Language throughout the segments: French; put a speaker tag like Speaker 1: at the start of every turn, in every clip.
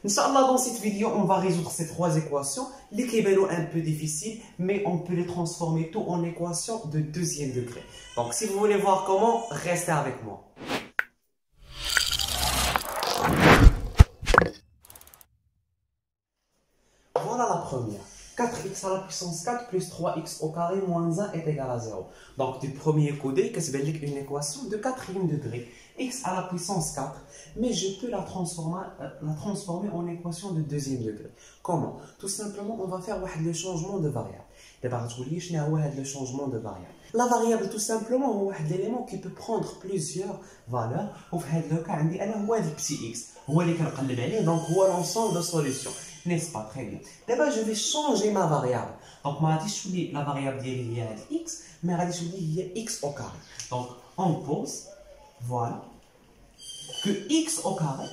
Speaker 1: Inch'Allah, dans cette vidéo, on va résoudre ces trois équations, les qui sont un peu difficiles, mais on peut les transformer tout en équations de deuxième degré. Donc, si vous voulez voir comment, restez avec moi. Voilà la première. 4x à la puissance 4 plus 3x au carré moins 1 est égal à 0. Donc, du premier côté, c'est une équation de quatrième degré. X à la puissance 4, mais je peux la transformer en équation de deuxième degré. Comment? Tout simplement, on va faire le changement de variable. D'abord, je vais vous dire le changement de variable. La variable, tout simplement, c'est un élément qui peut prendre plusieurs valeurs. Au cas où, c'est le petit x. Donc, c'est l'ensemble de solutions. N'est-ce pas? Très bien. D'abord, je vais changer ma variable. Donc, je vais la variable est x, mais je vais x au carré. Donc, on pose. Voilà. Que x au carré,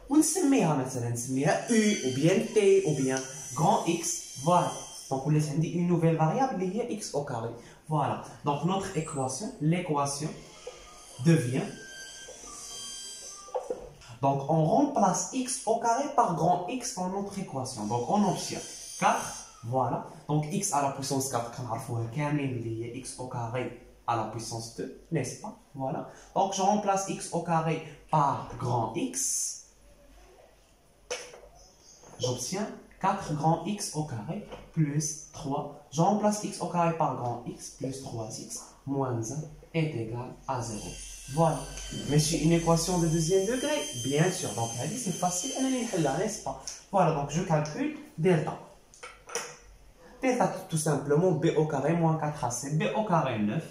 Speaker 1: on نسميها u ou bien t ou bien grand x. Voilà. Donc on laisse une nouvelle variable qui est x au carré. Voilà. Donc notre équation, l'équation devient. Donc on remplace x au carré par grand x dans notre équation. Donc on obtient 4. Voilà. Donc x à la puissance 4, x au carré à la puissance 2, n'est-ce pas? Voilà. Donc, je remplace x au carré par grand X. J'obtiens 4 grand X au carré plus 3. Je remplace x au carré par grand X plus 3x moins 1 est égal à 0. Voilà. Mais c'est une équation de deuxième degré, bien sûr. Donc, c'est facile, n'est-ce pas? Voilà, donc je calcule delta. Delta, tout simplement, b au carré moins 4ac. b au carré 9.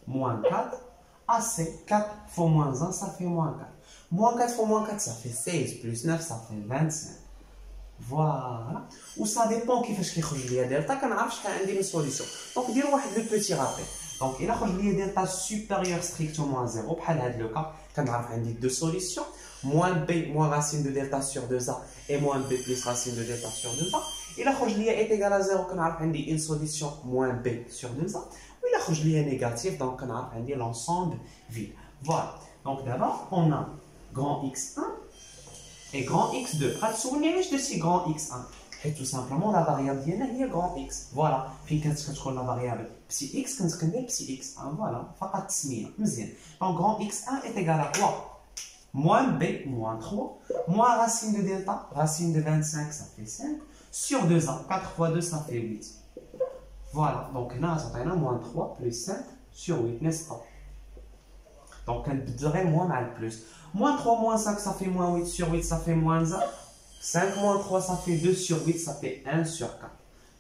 Speaker 1: Moins 4, AC, 4 fois moins 1, ça fait moins 4. Moins 4 fois moins 4, ça fait 16, plus 9, ça fait 25. Voilà. Ou ça dépend qui fait ce qu'il y a delta, qu'on a une solution. Donc, dire le petit rappel. Donc, il y a delta supérieur strictement à 0. Pour le cas, qu'on a deux solutions. Moins b, moins racine de delta sur 2a, et moins b plus racine de delta sur 2a. Et la est égal à 0, qu'on a une solution moins b sur 2a. La est négative, donc on a l'ensemble vide. Voilà. Donc d'abord, on a grand x1 et grand x2. Souvenez-vous de ces grand x1. Et tout simplement, la variable est grand x. Voilà. Puis qu'est-ce que la variable psi x, qu'est-ce qu'on psi x1. Voilà. Donc grand x1 est égal à quoi? Moins b, moins 3, moins racine de delta, racine de 25, ça fait 5, sur 2a, 4 fois 2, ça fait 8. Voilà, donc là, ça fait moins 3 plus 5 sur 8, n'est-ce pas? Donc, elle dirait moins mal plus. Moins 3 moins 5, ça fait moins 8 sur 8, ça fait moins 1. 5 moins 3, ça fait 2 sur 8, ça fait 1 sur 4.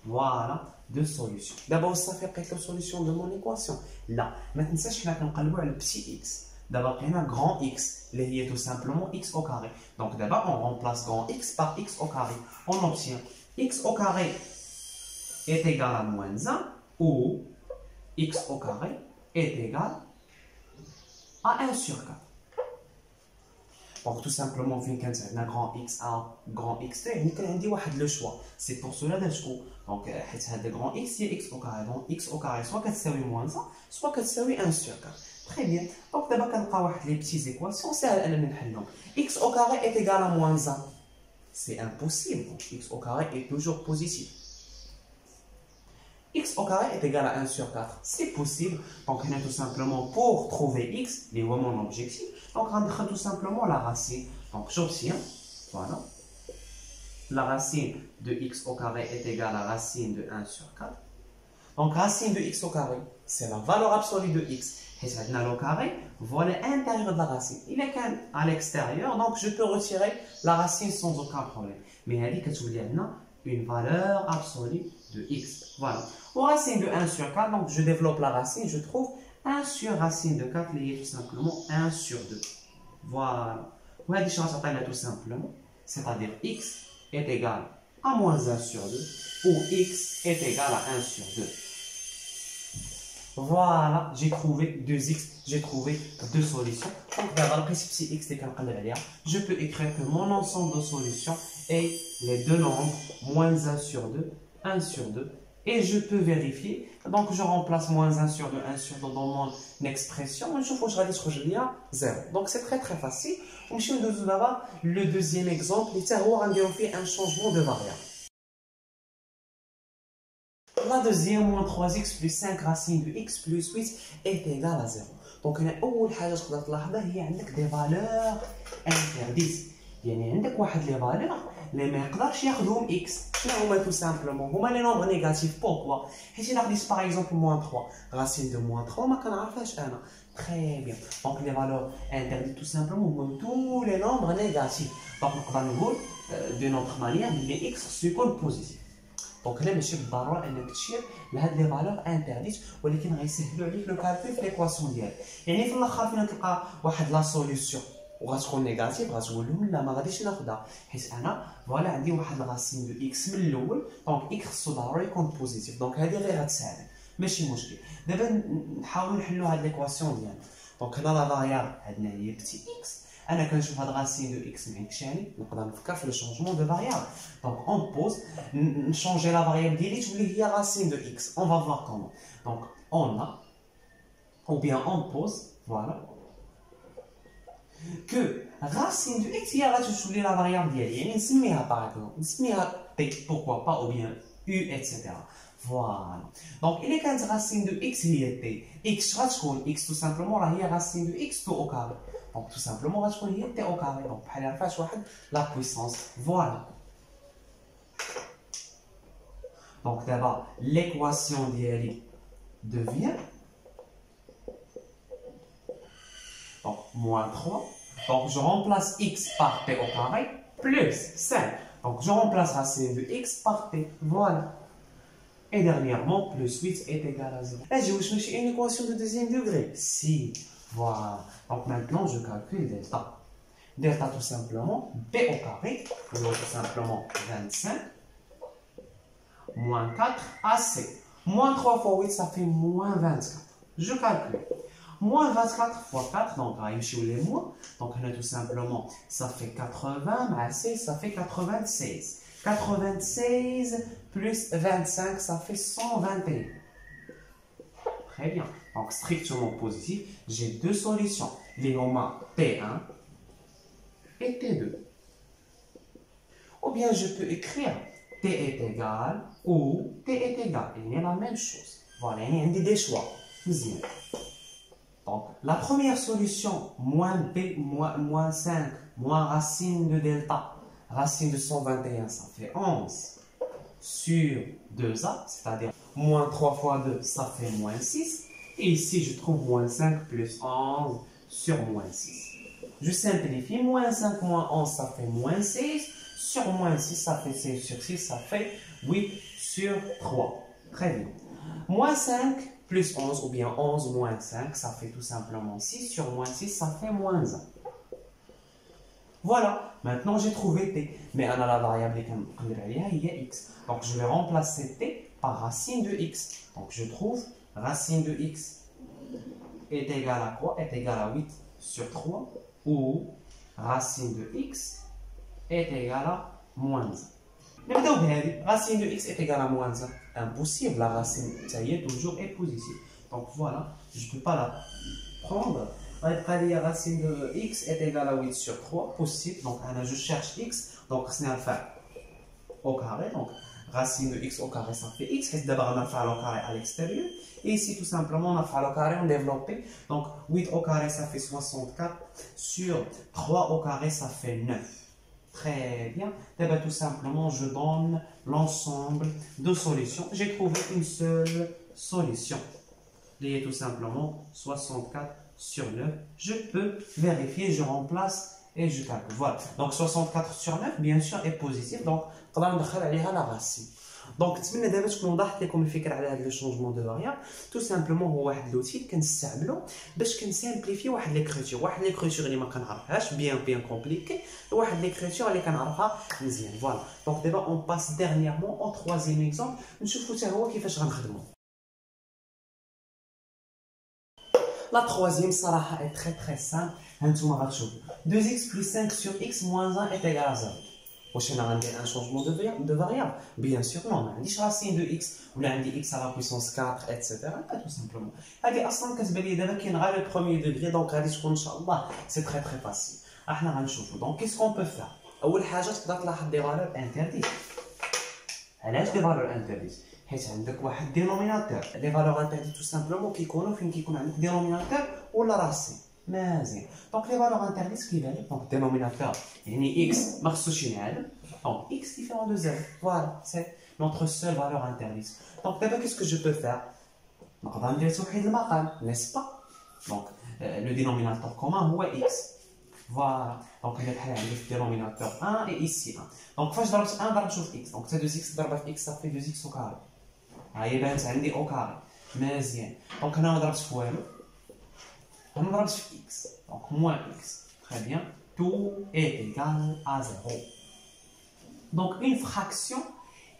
Speaker 1: Voilà, deux solutions. D'abord, ça fait quelques solutions de mon équation. Là, maintenant, ça, je vais le petit x. D'abord, il y a un grand x, qui est tout simplement x au carré. Donc, d'abord, on remplace grand x par x au carré. On obtient x au carré est égal à moins 1 ou x au carré est égal à 1 sur 4. Donc tout simplement, vu qu'on a un grand x1, grand x2, on a le choix. C'est pour cela que donc le grand x, c'est x au carré. Donc x au carré, soit que moins 1, soit que 1 sur 4. Très bien. Donc d'abord, on va les petites équations. C'est x au carré est égal à moins 1. C'est impossible. Donc x au carré est toujours positif. X au carré est égal à 1 sur 4. C'est possible. Donc, on a tout simplement pour trouver x, qui est mon objectif. Donc, on a tout simplement la racine. Donc, j'obtiens, voilà. La racine de x au carré est égale à la racine de 1 sur 4. Donc, racine de x au carré, c'est la valeur absolue de x. Et ça a le carré, voilà l'intérieur de la racine. Il est quand même à l'extérieur, donc je peux retirer la racine sans aucun problème. Mais elle dit que tu as une valeur absolue de x. Voilà. Au racine de 1 sur 4, donc je développe la racine, je trouve 1 sur racine de 4, lié tout simplement 1 sur 2. Voilà. Vous avez tout simplement, c'est-à-dire x est égal à moins 1 sur 2, ou x est égal à 1 sur 2. Voilà, j'ai trouvé 2x, j'ai trouvé deux solutions. Donc, dans le principe, si x est je peux écrire que mon ensemble de solutions est les deux nombres, moins 1 sur 2, 1 sur 2, Et je peux vérifier. Donc, je remplace moins 1 sur 2, 1 sur 2 dans mon expression. Je vois que je vais 0. Donc, c'est très très facile. On va le deuxième exemple. On va faire un changement de variable. La deuxième, moins 3x plus 5 racine de x plus 8 est égal à 0. Donc, أول حاجة تقدر تلاحظها هي عندك des valeurs interdites. يعني عندك واحد لي فالور اللي ما يقدرش ياخذهم x. شنو هما tout simplement؟ هما لي نومبر نيجاتيف. بوركوا؟ حيت إلا خديت باغ اكزومبل moins 3 racine de moins 3 ما كنعرفهاش أنا. Très bien. Donc, les valeurs interdites tout simplement هما tous les nombres négatifs. Donc, نقدر نقول d'une autre manière les x سيكون positif. دونك هنا ماشي بالضروره انك تشير لهاد لي فالور انترديت ولكن غيسهلوا عليك لو كالكول في ليكواسيون ديالك. يعني في الاخر فين تلقى واحد لا سوليوشن وغتكون نيجاتيف غتقول لهم لا ما غاديش ناخذها حيت انا فوالا عندي واحد الغاسين دو اكس من الاول دونك اكس خصو ضروري يكون بوزيتيف. دونك هذه غير غتساعدك ماشي مشكل. دابا نحاولوا نحلوا هاد ليكواسيون ديالنا. دونك هنا لا فاريابل عندنا هي بتي اكس. انا كنشوف هاد غاسين دو اكس ما عندكش يعني نقدر نفكر في لو شونجمون دو فاريابل. دونك اون بوز نشونجي لا فاريابل ديالي تولي هي غاسين دو اكس. اون فا فوار كومون. دونك اون ا ou bien on pose voilà que racine de x هي غتولي لا فاريابل ديالي. يعني نسميها باغ اكزومبل نسميها b pourquoi pas ou bien u etc. Voilà. Donc, il est quand racine de x هي t. x غتكون x tout simplement راه هي racine de x tout au carré. Donc, tout simplement غتكون هي t au carré. Donc, بحال رفعت واحد la puissance. Voilà. Donc, d'abord, l'équation ديالي devient donc moins 3. Donc, je remplace x par t au carré plus 5. Donc, je remplace racine de x par t. Voilà. Et dernièrement, plus 8 est égal à 0. Là, j'ai une équation de deuxième degré. Si, voilà. Donc maintenant, je calcule delta. Delta, tout simplement, b au carré, ou tout simplement 25, moins 4 ac. Moins 3 fois 8, ça fait moins 24. Je calcule. Moins 24 fois 4, donc les moins. Donc on a tout simplement, ça fait 80, mais c, ça fait 96. 96 plus 25, ça fait 121. Très bien. Donc, strictement positif, j'ai deux solutions. Les hommes T1 et T2. Ou bien, je peux écrire T est égal ou T est égal. Il y a la même chose. Voilà, il y a des choix. Donc, la première solution, moins B, moins 5, moins racine de delta. Racine de 121, ça fait 11 sur 2a, c'est-à-dire moins 3 fois 2, ça fait moins 6. Et ici, je trouve moins 5 plus 11 sur moins 6. Je simplifie, moins 5 moins 11, ça fait moins 6. Sur moins 6, ça fait 6 sur 6, ça fait 8 sur 3. Très bien. Moins 5 plus 11, ou bien 11 moins 5, ça fait tout simplement 6. Sur moins 6, ça fait moins 1. Voilà, maintenant j'ai trouvé t. Mais on a la variable qui est x. Donc je vais remplacer t par racine de x. Donc je trouve racine de x est égale à quoi? Est égale à 8 sur 3. Ou racine de x est égale à moins 1. Racine de x est égale à moins 1. Impossible, la racine, ça y est, toujours est positive. Donc voilà, je ne peux pas la prendre. La racine de x est égale à 8 sur 3, possible. Donc, je cherche x, donc c'est un faire au carré. Donc, racine de x au carré, ça fait x. Et d'abord, on a fait au carré à l'extérieur. Et ici, tout simplement, on a fait au carré, on développé. Donc, 8 au carré, ça fait 64. Sur 3 au carré, ça fait 9. Très bien. D'abord, tout simplement, je donne l'ensemble de solutions. J'ai trouvé une seule solution. Liée tout simplement 64 sur 9. Je peux vérifier, je remplace et je calcule. Voilà. Donc 64 sur 9, bien sûr, est positif. Donc, on va aller à la racine. Donc, نتمنى دابا تكون وضحت لكم الفكره على هذا لو شونجمون دو فاريابل. تو سامبلومون هو واحد لوتي كنستعملو باش كنسامبليفي واحد ليكريتور، واحد ليكريتور اللي ما كنعرفهاش بيان كومبليكي، واحد ليكريتور اللي كنعرفها مزيان. فوالا. دونك دابا اون باس ديرنييرمون او تروازيام اكزومبل نشوفو حتى هو كيفاش غنخدمو. La troisième, صراحة, est très simple. 2x plus 5 sur x moins 1 est égal à 0. واش انا غندير ان شونجمون دو فاريابل؟ بيان سور نو، ما عنديش راسين دو اكس ولا عندي اكس على بويسونس 4 اتسيتيرا، لا تو سامبلومون. هذه اصلا كتبان لي دابا كاين غير لو بروميير دوغري، دونك غادي تكون ان شاء الله سي تري تري فاسيل. احنا غنشوفوا دونك كيس كون بو فار. اول حاجه تقدر تلاحظ دي فالور انترديت. علاش دي فالور انترديت؟ حيت عندك واحد دينوميناتور. لي فالور انترديت تو سامبلومون كيكونوا فين كيكون عندك دينوميناتور ولا راسين. مزيان، دونك لي فالور انترديت كيبان لك دونك دينوميناتور يعني اكس ما خصوش ينعدم، دونك اكس ديفيرون دو زيرو. فوالا سي نوتر سول فالور انترديت. دونك دابا كيسكو جو بو فار؟ نقدر ندير توحيد المقام نيس با. دونك لو دينوميناتور كومان هو اكس. فوالا دونك هنا بحال عندي في الدينوميناتور 1 اي ايسي 1. دونك فاش ضربت 1 ضربت في اكس، دونك حتى 2 اكس ضربها في اكس صافي 2 اكس او كاري. ها هي بانت عندي او كاري. مزيان، دونك هنا ما ضربتش في والو، هنا ضربت في x, donc moins x. Très bien, tout est égal à 0. Donc une fraction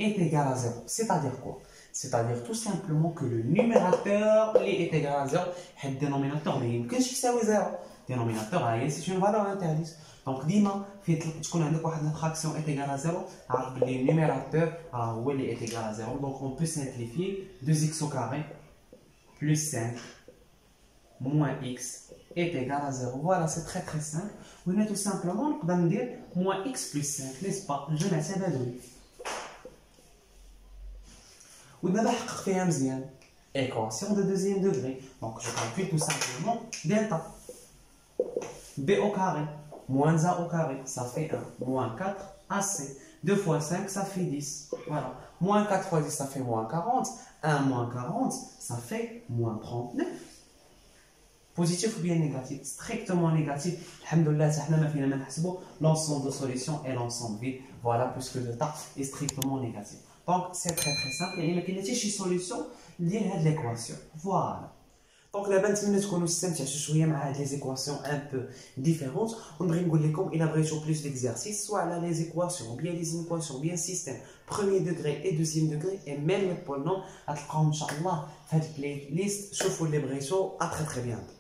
Speaker 1: est égale à 0. C'est-à-dire quoi? C'est-à-dire tout simplement que le numérateur est égal à 0 et le dénominateur mais يمكنش يساوي 0. Dénominateur c'est une valeur interdite. Donc ديما في تكون عندك واحد la fraction est égale à 0 عرف بلي numérateur هو اللي est égal à 0. Donc on peut simplifier 2x au carré plus 5 moins x est égal à 0. Voilà, c'est très très simple. On a tout simplement dire moins x plus 5, n'est-ce pas? Je mets ça dedans. On a fait un deuxième équation de deuxième degré. Donc je calcule tout simplement delta. B au carré moins a au carré, ça fait 1. Moins 4 AC. 2 fois 5, ça fait 10. Voilà. Moins 4 fois 10, ça fait moins 40. 1 moins 40, ça fait moins 39. Positif ou bien négatif? Strictement négatif. Alhamdoulilah, l'ensemble de solutions et l'ensemble vide. Voilà, puisque le tas est strictement négatif. Donc, c'est très très simple. Et il y a une solution liée à l'équation. Voilà. Donc, la bande minute qu'on nous sème, c'est des équations un peu différentes. On va vous dire qu'il a vraiment plus d'exercices, soit là les équations, bien les inéquations, bien système, premier degré et deuxième degré, et même le pronom, à Inch'Allah, faites playlist, chauffez les bréchaux, à très très bientôt.